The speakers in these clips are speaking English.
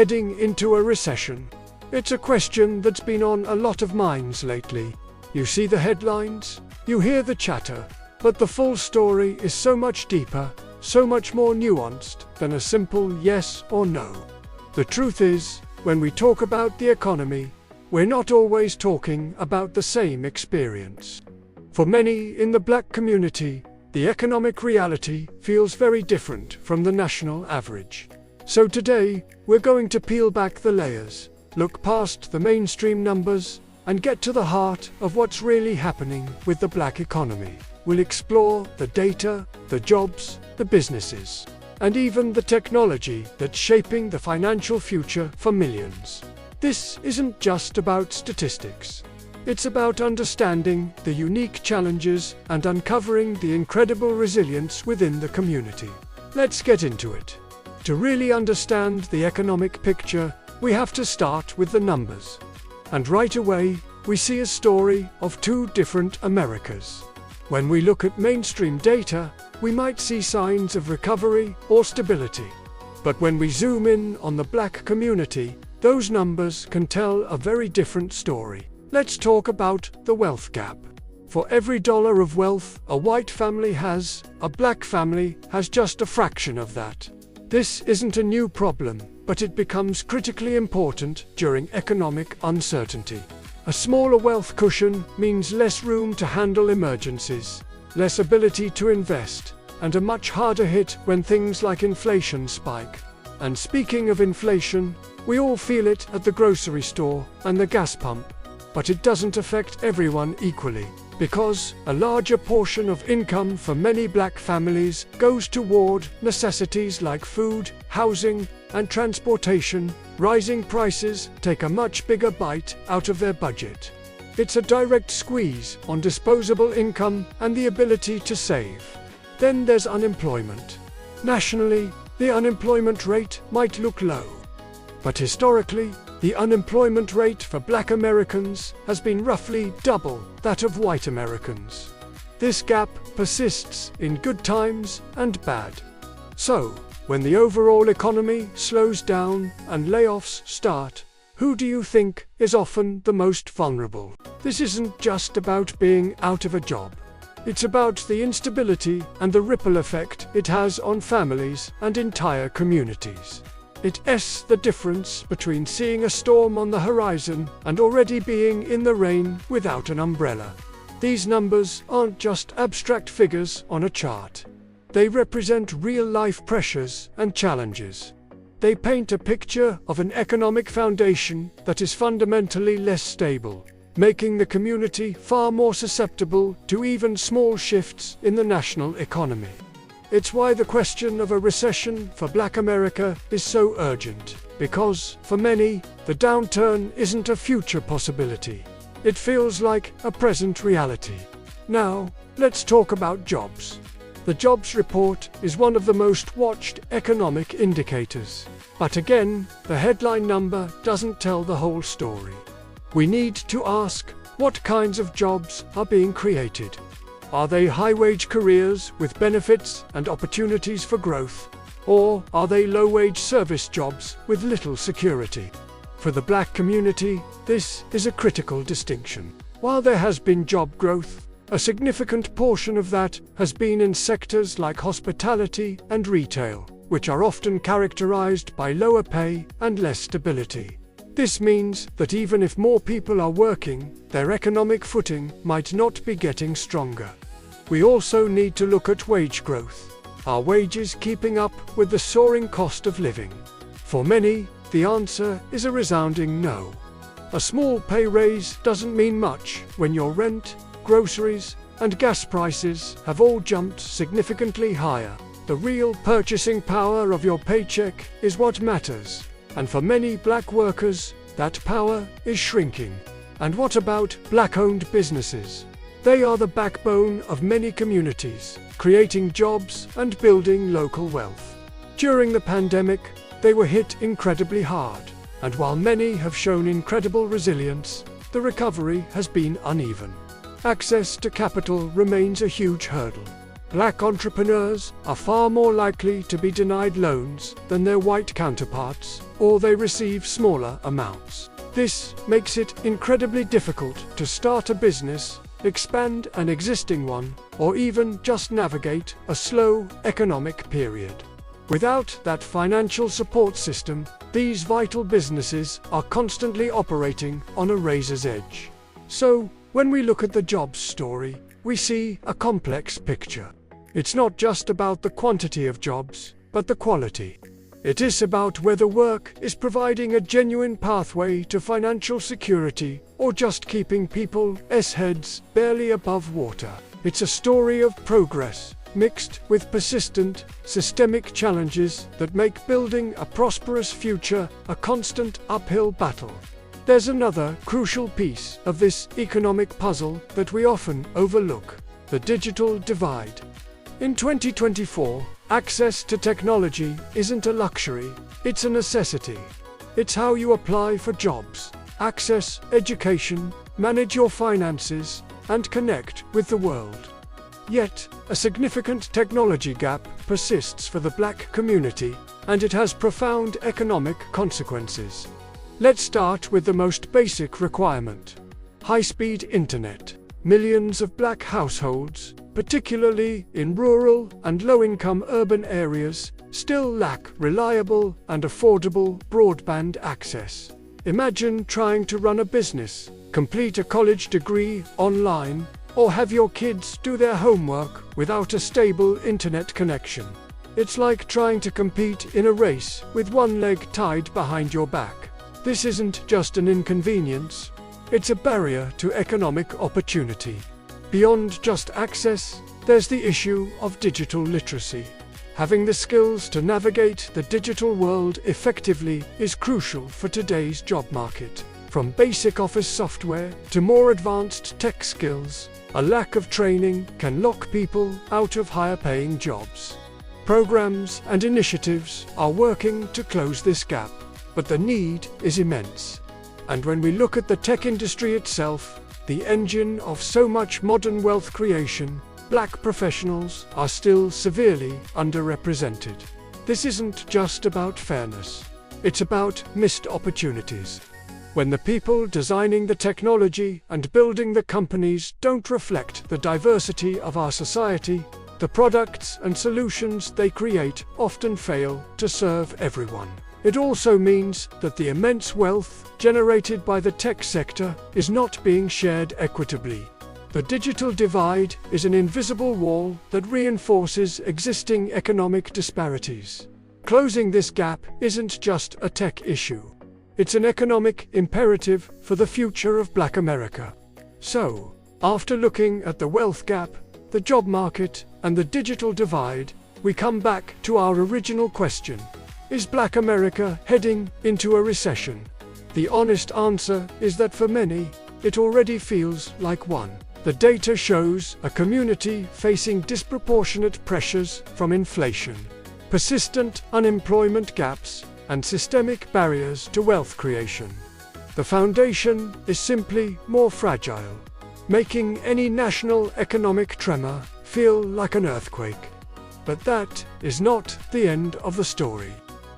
heading into a recession? It's a question that's been on a lot of minds lately. You see the headlines, you hear the chatter, but the full story is so much deeper, so much more nuanced than a simple yes or no. The truth is, when we talk about the economy, we're not always talking about the same experience. For many in the Black community, the economic reality feels very different from the national average. So today, we're going to peel back the layers, look past the mainstream numbers, and get to the heart of what's really happening with the Black economy. We'll explore the data, the jobs, the businesses, and even the technology that's shaping the financial future for millions. This isn't just about statistics. It's about understanding the unique challenges and uncovering the incredible resilience within the community. Let's get into it. To really understand the economic picture, we have to start with the numbers. And right away, we see a story of two different Americas. When we look at mainstream data, we might see signs of recovery or stability. But when we zoom in on the Black community, those numbers can tell a very different story. Let's talk about the wealth gap. For every dollar of wealth a white family has, a Black family has just a fraction of that. This isn't a new problem, but it becomes critically important during economic uncertainty. A smaller wealth cushion means less room to handle emergencies, less ability to invest, and a much harder hit when things like inflation spike. And speaking of inflation, we all feel it at the grocery store and the gas pump. But it doesn't affect everyone equally, because a larger portion of income for many Black families goes toward necessities like food, housing, and transportation. Rising prices take a much bigger bite out of their budget. It's a direct squeeze on disposable income and the ability to save. Then there's unemployment. Nationally, the unemployment rate might look low. But historically, the unemployment rate for Black Americans has been roughly double that of white Americans. This gap persists in good times and bad. So, when the overall economy slows down and layoffs start, who do you think is often the most vulnerable? This isn't just about being out of a job. It's about the instability and the ripple effect it has on families and entire communities. It's the difference between seeing a storm on the horizon and already being in the rain without an umbrella. These numbers aren't just abstract figures on a chart. They represent real-life pressures and challenges. They paint a picture of an economic foundation that is fundamentally less stable, making the community far more susceptible to even small shifts in the national economy. It's why the question of a recession for Black America is so urgent, because, for many, the downturn isn't a future possibility. It feels like a present reality. Now, let's talk about jobs. The jobs report is one of the most watched economic indicators. But again, the headline number doesn't tell the whole story. We need to ask, what kinds of jobs are being created? Are they high-wage careers with benefits and opportunities for growth? Or are they low-wage service jobs with little security? For the Black community, this is a critical distinction. While there has been job growth, a significant portion of that has been in sectors like hospitality and retail, which are often characterized by lower pay and less stability. This means that even if more people are working, their economic footing might not be getting stronger. We also need to look at wage growth. Are wages keeping up with the soaring cost of living? For many, the answer is a resounding no. A small pay raise doesn't mean much when your rent, groceries, and gas prices have all jumped significantly higher. The real purchasing power of your paycheck is what matters. And for many Black workers, that power is shrinking. And what about Black-owned businesses? They are the backbone of many communities, creating jobs and building local wealth. During the pandemic, they were hit incredibly hard. And while many have shown incredible resilience, the recovery has been uneven. Access to capital remains a huge hurdle. Black entrepreneurs are far more likely to be denied loans than their white counterparts, or they receive smaller amounts. This makes it incredibly difficult to start a business, expand an existing one, or even just navigate a slow economic period. Without that financial support system, these vital businesses are constantly operating on a razor's edge. So, when we look at the jobs story, we see a complex picture. It's not just about the quantity of jobs, but the quality. It is about whether work is providing a genuine pathway to financial security or just keeping people's heads barely above water. It's a story of progress, mixed with persistent, systemic challenges that make building a prosperous future a constant uphill battle. There's another crucial piece of this economic puzzle that we often overlook: the digital divide. In 2024, access to technology isn't a luxury, it's a necessity. It's how you apply for jobs, access education, manage your finances, and connect with the world. Yet, a significant technology gap persists for the Black community, and it has profound economic consequences. Let's start with the most basic requirement: high-speed internet. Millions of Black households, particularly in rural and low-income urban areas, still lack reliable and affordable broadband access. Imagine trying to run a business, complete a college degree online, or have your kids do their homework without a stable internet connection. It's like trying to compete in a race with one leg tied behind your back. This isn't just an inconvenience, it's a barrier to economic opportunity. Beyond just access, there's the issue of digital literacy. Having the skills to navigate the digital world effectively is crucial for today's job market. From basic office software to more advanced tech skills, a lack of training can lock people out of higher-paying jobs. Programs and initiatives are working to close this gap, but the need is immense. And when we look at the tech industry itself, the engine of so much modern wealth creation, Black professionals are still severely underrepresented. This isn't just about fairness. It's about missed opportunities. When the people designing the technology and building the companies don't reflect the diversity of our society, the products and solutions they create often fail to serve everyone. It also means that the immense wealth generated by the tech sector is not being shared equitably. The digital divide is an invisible wall that reinforces existing economic disparities. Closing this gap isn't just a tech issue. It's an economic imperative for the future of Black America. So, after looking at the wealth gap, the job market, and the digital divide, we come back to our original question. Is Black America heading into a recession? The honest answer is that for many, it already feels like one. The data shows a community facing disproportionate pressures from inflation, persistent unemployment gaps, and systemic barriers to wealth creation. The foundation is simply more fragile, making any national economic tremor feel like an earthquake. But that is not the end of the story.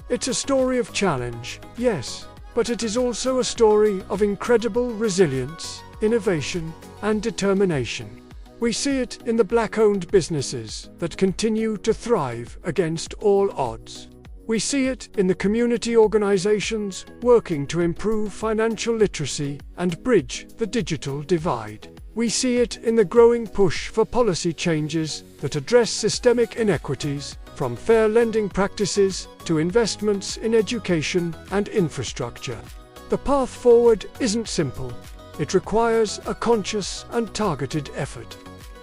It's a story of challenge, yes, but it is also a story of incredible resilience, innovation, and determination. We see it in the Black-owned businesses that continue to thrive against all odds. We see it in the community organizations working to improve financial literacy and bridge the digital divide. We see it in the growing push for policy changes that address systemic inequities, from fair lending practices to investments in education and infrastructure. The path forward isn't simple. It requires a conscious and targeted effort.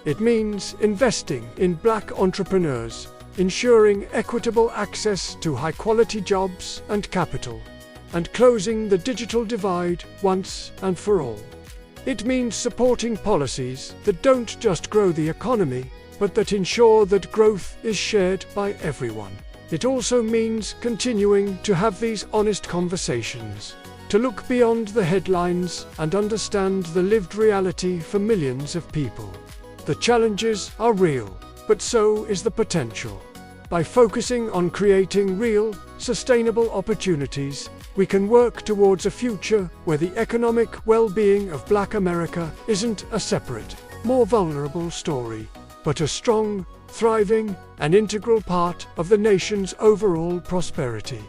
It means investing in Black entrepreneurs, ensuring equitable access to high-quality jobs and capital, and closing the digital divide once and for all. It means supporting policies that don't just grow the economy, but that ensure that growth is shared by everyone. It also means continuing to have these honest conversations, to look beyond the headlines and understand the lived reality for millions of people. The challenges are real, but so is the potential. By focusing on creating real, sustainable opportunities, we can work towards a future where the economic well-being of Black America isn't a separate, more vulnerable story, but a strong, thriving, and integral part of the nation's overall prosperity.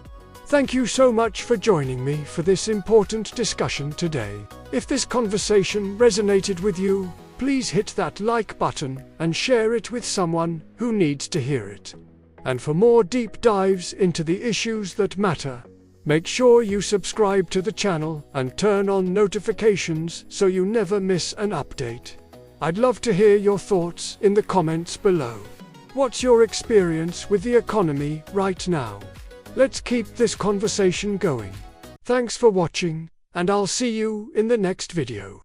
Thank you so much for joining me for this important discussion today. If this conversation resonated with you, please hit that like button and share it with someone who needs to hear it. And for more deep dives into the issues that matter, make sure you subscribe to the channel and turn on notifications so you never miss an update. I'd love to hear your thoughts in the comments below. What's your experience with the economy right now? Let's keep this conversation going. Thanks for watching, and I'll see you in the next video.